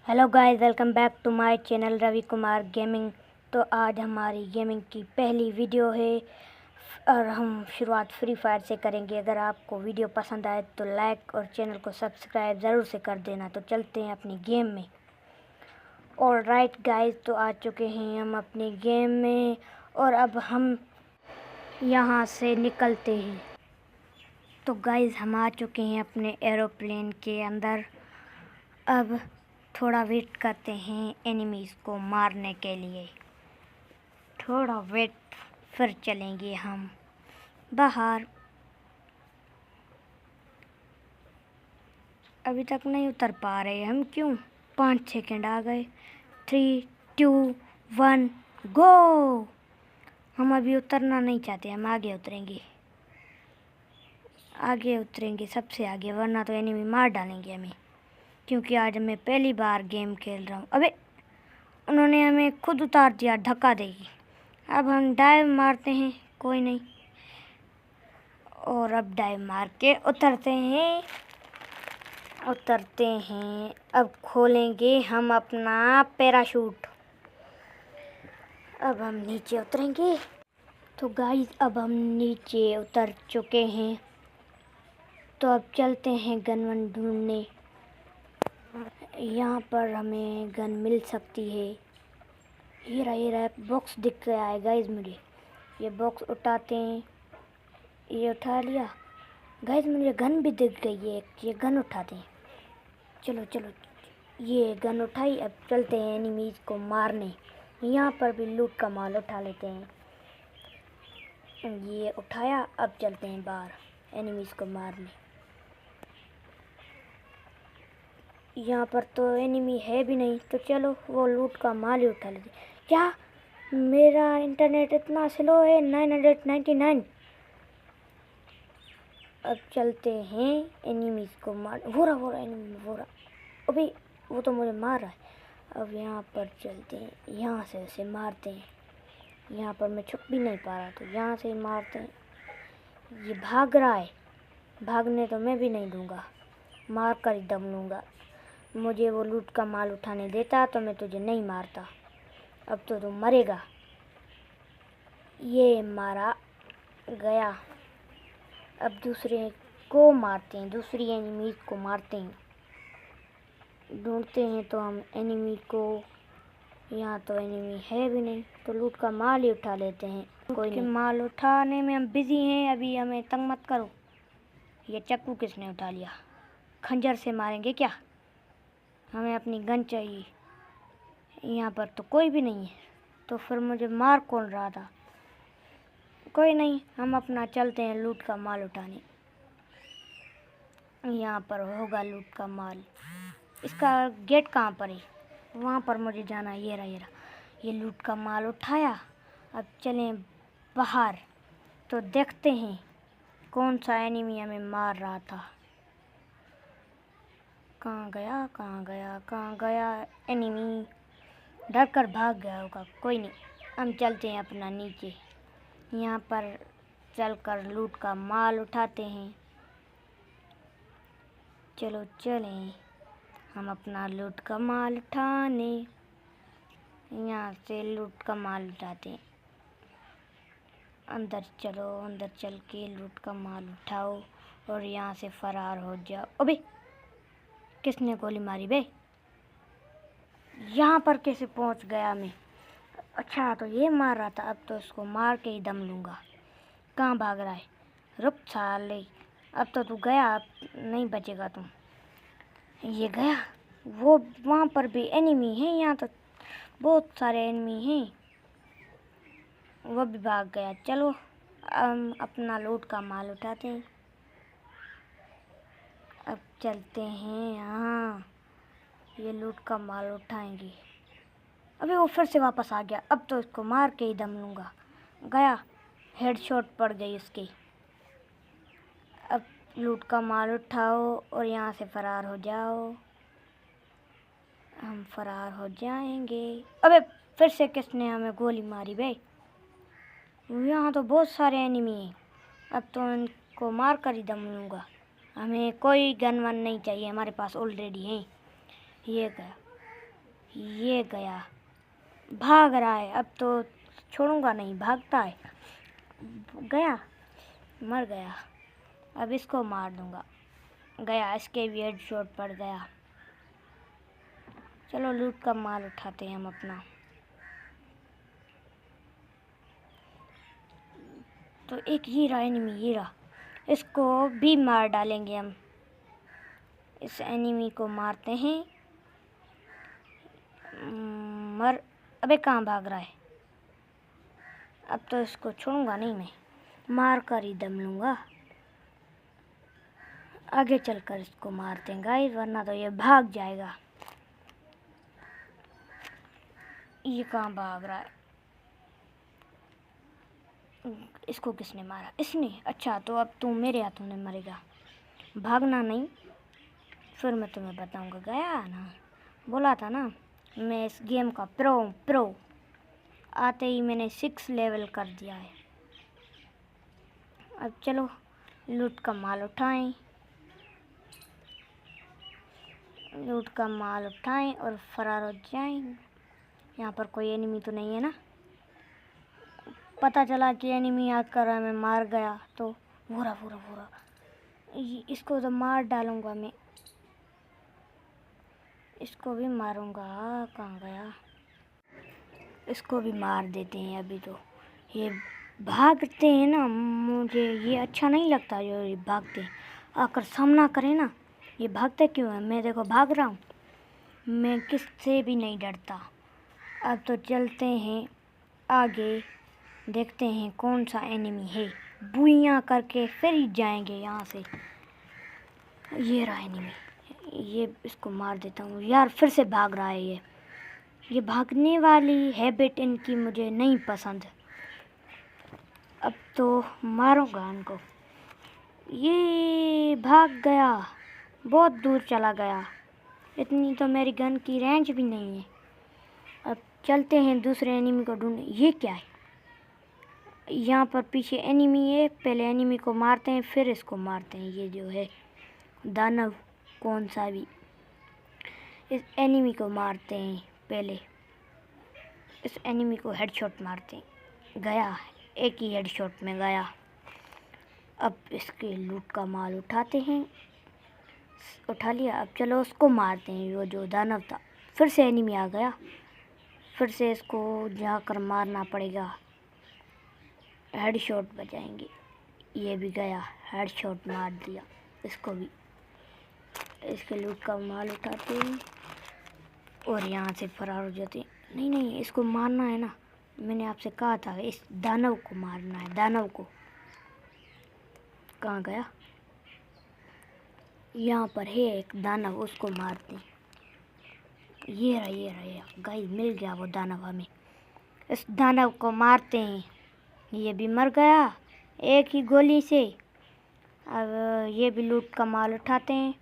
Hello guys, welcome back to my channel Ravi Kumar gaming. तो आज हमारी गेमिंग की पहली वीडियो है और हम शुरुआत फ्री फायर से करेंगे। अगर आपको वीडियो पसंद आए तो लाइक और चैनल को सब्सक्राइब ज़रूर से कर देना। तो चलते हैं अपनी गेम में। और राइट गाइस, तो आ चुके हैं हम अपनी गेम में और अब हम यहाँ से निकलते हैं। तो गाइस, हम आ चुके हैं अपने एरोप्लेन के अंदर। अब थोड़ा वेट करते हैं एनिमीज़ को मारने के लिए। थोड़ा वेट, फिर चलेंगे हम बाहर। अभी तक नहीं उतर पा रहे हम, क्यों? 5 सेकंड आ गए। 3, 2, 1 गो। हम अभी उतरना नहीं चाहते, हम आगे उतरेंगे। आगे उतरेंगे सबसे आगे, वरना तो एनिमी मार डालेंगे हमें। क्योंकि आज मैं पहली बार गेम खेल रहा हूँ। अबे, उन्होंने हमें खुद उतार दिया, धक्का देगी। अब हम डाइव मारते हैं, कोई नहीं। और अब डाइव मार के उतरते हैं। अब खोलेंगे हम अपना पैराशूट। अब हम नीचे उतरेंगे। तो गाइस, अब हम नीचे उतर चुके हैं। तो अब चलते हैं गन वन ढूंढने। यहाँ पर हमें गन मिल सकती है। ये रहा बॉक्स दिख गया है गाइस मुझे। ये बॉक्स उठाते हैं। ये उठा लिया गाइस, मुझे गन भी दिख गई है। ये गन उठाते हैं। चलो चलो, ये गन उठाई। अब चलते हैं एनिमीज को मारने। यहाँ पर भी लूट का माल उठा लेते हैं। ये उठाया। अब चलते हैं बाहर एनिमीज को मारने। यहाँ पर तो एनिमी है भी नहीं, तो चलो वो लूट का माल ही उठा लेते। क्या मेरा इंटरनेट इतना स्लो है? 999। अब चलते हैं एनिमीज को मार। हो रहा एनिमी, हो रहा। अभी वो तो मुझे मार रहा है। अब यहाँ पर चलते हैं, यहाँ से उसे मारते हैं। यहाँ पर मैं छुप भी नहीं पा रहा, तो यहाँ से ही मारते हैं। ये भाग रहा है, भागने तो मैं भी नहीं दूंगा, मार कर ही दम लूँगा। मुझे वो लूट का माल उठाने देता तो मैं तुझे नहीं मारता। अब तो तू मरेगा। ये मारा गया। अब दूसरे को मारते हैं, दूसरी एनिमीज को मारते हैं। ढूंढते हैं तो हम एनिमी को। यहाँ तो एनिमी है भी नहीं, तो लूट का माल ही उठा लेते हैं। कोई नहीं, माल उठाने में हम बिजी हैं, अभी हमें तंग मत करो। ये चक्कू किसने उठा लिया? खंजर से मारेंगे क्या? हमें अपनी गन चाहिए। यहाँ पर तो कोई भी नहीं है, तो फिर मुझे मार कौन रहा था? कोई नहीं, हम अपना चलते हैं लूट का माल उठाने। यहाँ पर होगा लूट का माल। इसका गेट कहाँ पर है? वहाँ पर मुझे जाना है। ये रहा। ये लूट का माल उठाया। अब चलें बाहर, तो देखते हैं कौन सा एनिमी हमें मार रहा था। कहाँ गया एनिमी? डर कर भाग गया होगा। कोई नहीं, हम चलते हैं अपना नीचे। यहाँ पर चलकर लूट का माल उठाते हैं। चलो चलें हम अपना लूट का माल उठाने। यहाँ से लूट का माल उठाते हैं। अंदर चलो, अंदर चल के लूट का माल उठाओ और यहाँ से फरार हो जाओ। अबे, किसने गोली मारी बे? यहाँ पर कैसे पहुँच गया मैं? अच्छा, तो ये मार रहा था। अब तो इसको मार के ही दम लूँगा। कहाँ भाग रहा है? रुक साले, अब तो तू गया, अब नहीं बचेगा तुम। ये गया। वो वहाँ पर भी एनिमी है, यहाँ तो बहुत सारे एनिमी हैं। वो भी भाग गया। चलो हम अपना लूट का माल उठाते हैं। अब चलते हैं यहाँ, ये लूट का माल उठाएंगे। अबे, वो फिर से वापस आ गया। अब तो इसको मार के ही दम लूँगा। गया, हेडशॉट पड़ गई उसकी। अब लूट का माल उठाओ और यहाँ से फरार हो जाओ। हम फरार हो जाएंगे। अबे, फिर से किसने हमें गोली मारी बे? यहाँ तो बहुत सारे एनिमी हैं। अब तो इनको मार कर ही दम लूँगा। हमें कोई गन वन नहीं चाहिए, हमारे पास ऑलरेडी है। ये गया। ये गया, भाग रहा है, अब तो छोड़ूंगा नहीं, भागता है। गया, मर गया। अब इसको मार दूंगा। गया, इसके भी हेडशॉट पड़ गया। चलो लूट का माल उठाते हैं हम अपना। तो एक ये रहा एनिमी, ये रहा, इसको भी मार डालेंगे हम। इस एनिमी को मारते हैं। मर, अबे कहाँ भाग रहा है? अब तो इसको छोड़ूंगा नहीं, मैं मार कर ही दम लूँगा। आगे चलकर इसको मारते हैं गाइस, वरना तो ये भाग जाएगा। ये कहाँ भाग रहा है? इसको किसने मारा? इसने। अच्छा, तो अब तू मेरे हाथों में मरेगा। भागना नहीं, फिर मैं तुम्हें बताऊंगा। गया ना, बोला था ना मैं इस गेम का प्रो। आते ही मैंने 6 लेवल कर दिया है। अब चलो लूट का माल उठाएं। लूट का माल उठाएं और फरार हो जाएं। यहाँ पर कोई एनिमी तो नहीं है ना? पता चला कि एनिमी आकर हमें मार गया तो पूरा इसको तो मार डालूंगा मैं। इसको भी मारूंगा। कहाँ गया? इसको भी मार देते हैं। अभी तो ये भागते हैं ना, मुझे ये अच्छा नहीं लगता जो ये भागते हैं। आकर सामना करें ना, ये भागते क्यों है? मैं देखो भाग रहा हूँ, मैं किससे भी नहीं डरता। अब तो चलते हैं आगे, देखते हैं कौन सा एनिमी है। बुइयाँ करके फिर ही जाएंगे यहाँ से। ये रहा एनिमी, ये इसको मार देता हूँ। यार फिर से भाग रहा है ये भागने वाली हैबिट इनकी मुझे नहीं पसंद। अब तो मारूंगा इनको। ये भाग गया, बहुत दूर चला गया। इतनी तो मेरी गन की रेंज भी नहीं है। अब चलते हैं दूसरे एनिमी को ढूंढने। ये क्या है? यहाँ पर पीछे एनिमी है, पहले एनिमी को मारते हैं फिर इसको मारते हैं। ये जो है दानव कौन सा भी, इस एनिमी को मारते हैं पहले। इस एनिमी को हेडशॉट मारते हैं। गया, एक ही हेडशॉट में गया। अब इसके लूट का माल उठाते हैं। उठा लिया, अब चलो उसको मारते हैं, वो जो दानव था। फिर से एनिमी आ गया, फिर से इसको जाकर मारना पड़ेगा। हेडशॉट बजाएंगे। ये भी गया, हेडशॉट मार दिया इसको भी। इसके लूट का माल उठाते हैं और यहाँ से फरार हो जाते हैं। नहीं, इसको मारना है ना, मैंने आपसे कहा था इस दानव को मारना है। दानव को कहाँ गया? यहाँ पर है एक दानव, उसको मारते हैं। ये रहा गाइस, मिल गया वो दानव हमें। इस दानव को मारते हैं। ये भी मर गया एक ही गोली से। अब ये भी लूट का माल उठाते हैं।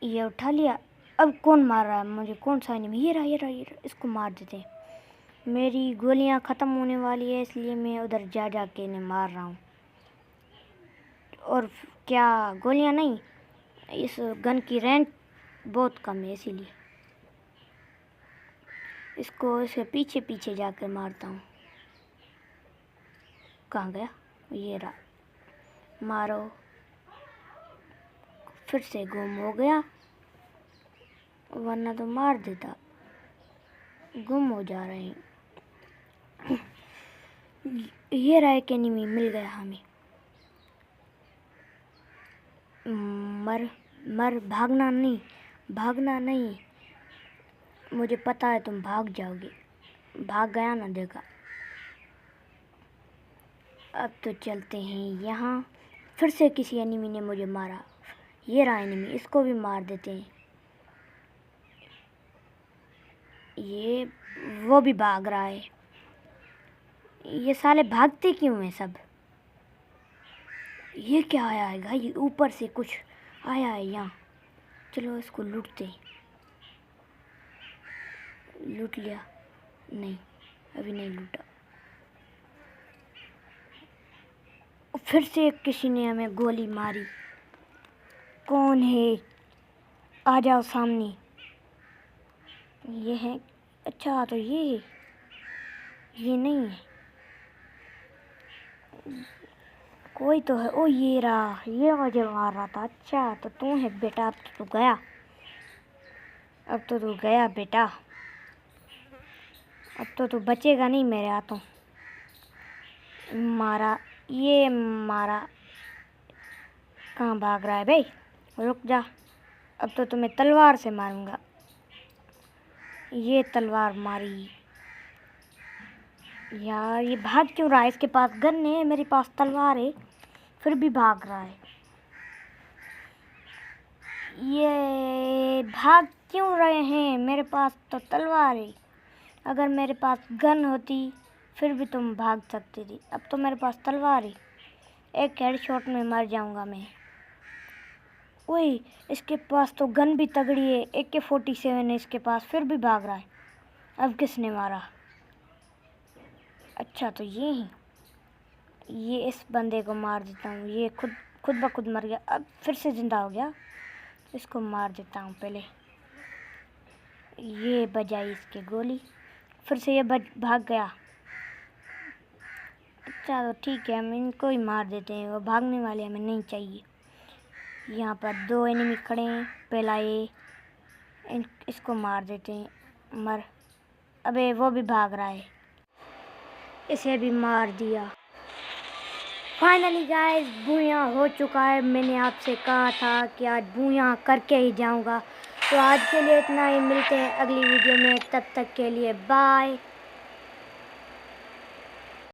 ये उठा लिया। अब कौन मार रहा है मुझे? कौन सा एनिमी? ये रहा, इसको मार देते हैं। मेरी गोलियां ख़त्म होने वाली है, इसलिए मैं उधर जा के इन्हें मार रहा हूँ। और क्या गोलियां नहीं, इस गन की रेंज बहुत कम है, इसीलिए इसको इसके पीछे जाकर मारता हूँ। कहाँ गया? ये रहा, मारो। फिर से गुम हो गया, वरना तो मार देता। गुम हो जा रहे हैं। ये रहा एक एनिमी, मिल गया हमें। मर, भागना नहीं। मुझे पता है तुम भाग जाओगे। भाग गया ना, देखा। अब तो चलते हैं यहाँ। फिर से किसी एनिमी ने मुझे मारा। ये रहा एनिमी, इसको भी मार देते हैं। ये वो भी भाग रहा है। ये साले भागते क्यों हैं सब? ये क्या आया है भाई? ऊपर से कुछ आया है यहाँ। चलो इसको लूटते हैं। लूट लिया? नहीं, अभी नहीं लूटा। फिर से किसी ने हमें गोली मारी। कौन है? आ जाओ सामने। ये है, अच्छा तो ये नहीं है, कोई तो है। ओ ये रहा, ये मुझे मार रहा था। अच्छा तो तू है बेटा, अब तो तू गया, अब तो तू गया बेटा, अब तो तू बचेगा नहीं मेरे हाथों। मारा, ये मारा। कहाँ भाग रहा है भाई, रुक जा, अब तो तुम्हें तलवार से मारूंगा। ये तलवार मारी। यार ये भाग क्यों रहा है, इसके पास गन है, मेरे पास तलवार है, फिर भी भाग रहा है। ये भाग क्यों रहे हैं, मेरे पास तो तलवार है, अगर मेरे पास गन होती फिर भी तुम भाग सकती थी, अब तो मेरे पास तलवार है, एक हेडशॉट में मर जाऊंगा मैं। ओए इसके पास तो गन भी तगड़ी है, AK-47 है इसके पास, फिर भी भाग रहा है। अब किसने मारा, अच्छा तो ये इस बंदे को मार देता हूँ, ये खुद ब खुद मर गया, अब फिर से जिंदा हो गया। इसको मार देता हूँ पहले, ये बजाई इसकी गोली, फिर से ये भाग गया। अच्छा तो ठीक है, हम इनको ही मार देते हैं, वो भागने वाले हमें नहीं चाहिए। यहाँ पर 2 एनिमी खड़े हैं, पहला ये, इसको मार देते हैं, मर। अबे वो भी भाग रहा है, इसे भी मार दिया। फाइनली गाइस बूया हो चुका है, मैंने आपसे कहा था कि आज बूया करके ही जाऊंगा। तो आज के लिए इतना ही, मिलते हैं अगली वीडियो में, तब तक के लिए बाय।